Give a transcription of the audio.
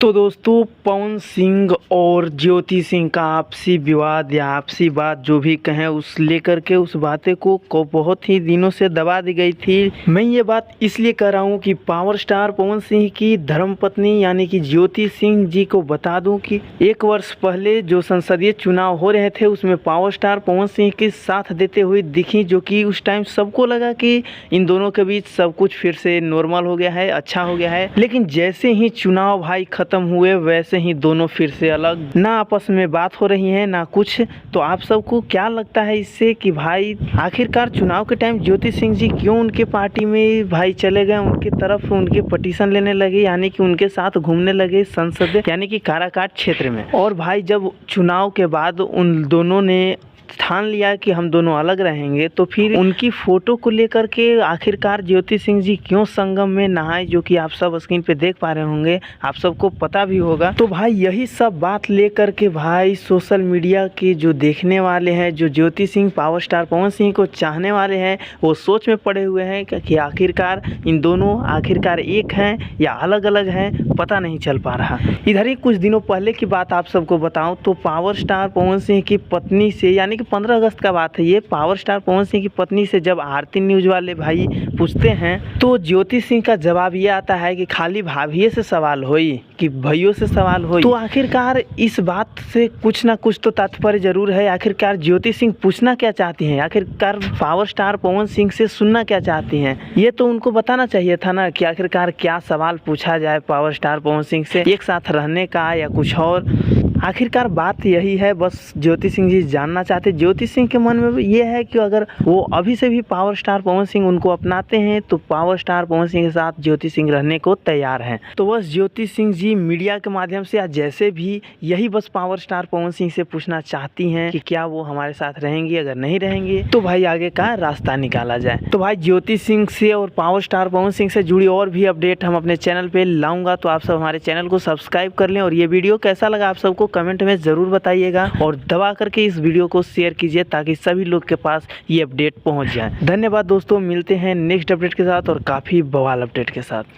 तो दोस्तों पवन सिंह और ज्योति सिंह का आपसी विवाद या आपसी बात जो भी कहें उस लेकर के उस बातें को बहुत ही दिनों से दबा दी गई थी। मैं ये बात इसलिए कर रहा हूँ कि पावर स्टार पवन सिंह की धर्मपत्नी यानी कि ज्योति सिंह जी को बता दूं कि 1 वर्ष पहले जो संसदीय चुनाव हो रहे थे उसमें पावर स्टार पवन सिंह के साथ देते हुए दिखी, जो कि उस टाइम सबको लगा कि इन दोनों के बीच सब कुछ फिर से नॉर्मल हो गया है, अच्छा हो गया है। लेकिन जैसे ही चुनाव भाई खत्म हुए वैसे ही दोनों फिर से अलग, ना आपस में बात हो रही है ना कुछ। तो आप सबको क्या लगता है इससे कि भाई आखिरकार चुनाव के टाइम ज्योति सिंह जी क्यों उनके पार्टी में भाई चले गए, उनकी तरफ उनके पटिशन लेने लगे, यानी कि उनके साथ घूमने लगे संसद यानी कि काराकाट क्षेत्र में। और भाई जब चुनाव के बाद उन दोनों ने ठान लिया कि हम दोनों अलग रहेंगे, तो फिर उनकी फोटो को लेकर के आखिरकार ज्योति सिंह जी क्यों संगम में नहाए, जो कि आप सब स्क्रीन पे देख पा रहे होंगे, आप सबको पता भी होगा। तो भाई यही सब बात लेकर के भाई सोशल मीडिया के जो देखने वाले हैं, जो ज्योति सिंह पावर स्टार पवन सिंह को चाहने वाले हैं, वो सोच में पड़े हुए हैं कि आखिरकार इन दोनों आखिरकार एक हैं या अलग अलग हैं, पता नहीं चल पा रहा। इधर ही कुछ दिनों पहले की बात आप सबको बताऊं तो पावर स्टार पवन सिंह की पत्नी से, यानी कि 15 अगस्त का बात है ये, पावर स्टार पवन सिंह की पत्नी से जब आरती न्यूज वाले भाई पूछते हैं तो ज्योति सिंह का जवाब ये आता है कि खाली भाभी से सवाल होई कि भैयों से सवाल होई। तो आखिरकार इस बात से कुछ ना कुछ तो तात्पर्य जरूर है। आखिरकार ज्योति सिंह पूछना क्या चाहती हैं, आखिरकार पावर स्टार पवन सिंह से सुनना क्या चाहती हैं, ये तो उनको बताना चाहिए था ना कि आखिरकार क्या सवाल पूछा जाए पावर स्टार पवन सिंह से, एक साथ रहने का या कुछ और। आखिरकार बात यही है, बस ज्योति सिंह जी जानना चाहते। ज्योति सिंह के मन में ये है कि अगर वो अभी से भी पावर स्टार पवन सिंह उनको अपनाते हैं तो पावर स्टार पवन सिंह के साथ ज्योति सिंह रहने को तैयार हैं। तो बस ज्योति सिंह जी मीडिया के माध्यम से या जैसे भी यही बस पावर स्टार पवन सिंह से पूछना चाहती हैं कि क्या वो हमारे साथ रहेंगी, अगर नहीं रहेंगे तो भाई आगे का रास्ता निकाला जाए। तो भाई ज्योति सिंह से और पावर स्टार पवन सिंह से जुड़ी और भी अपडेट हम अपने चैनल पे लाऊंगा, तो आप सब हमारे चैनल को सब्सक्राइब कर लें। और ये वीडियो कैसा लगा आप सबको कमेंट में ज़रूर बताइएगा और दबा करके इस वीडियो को शेयर कीजिए ताकि सभी लोग के पास ये अपडेट पहुंच जाए। धन्यवाद दोस्तों, मिलते हैं नेक्स्ट अपडेट के साथ और काफ़ी बवाल अपडेट के साथ।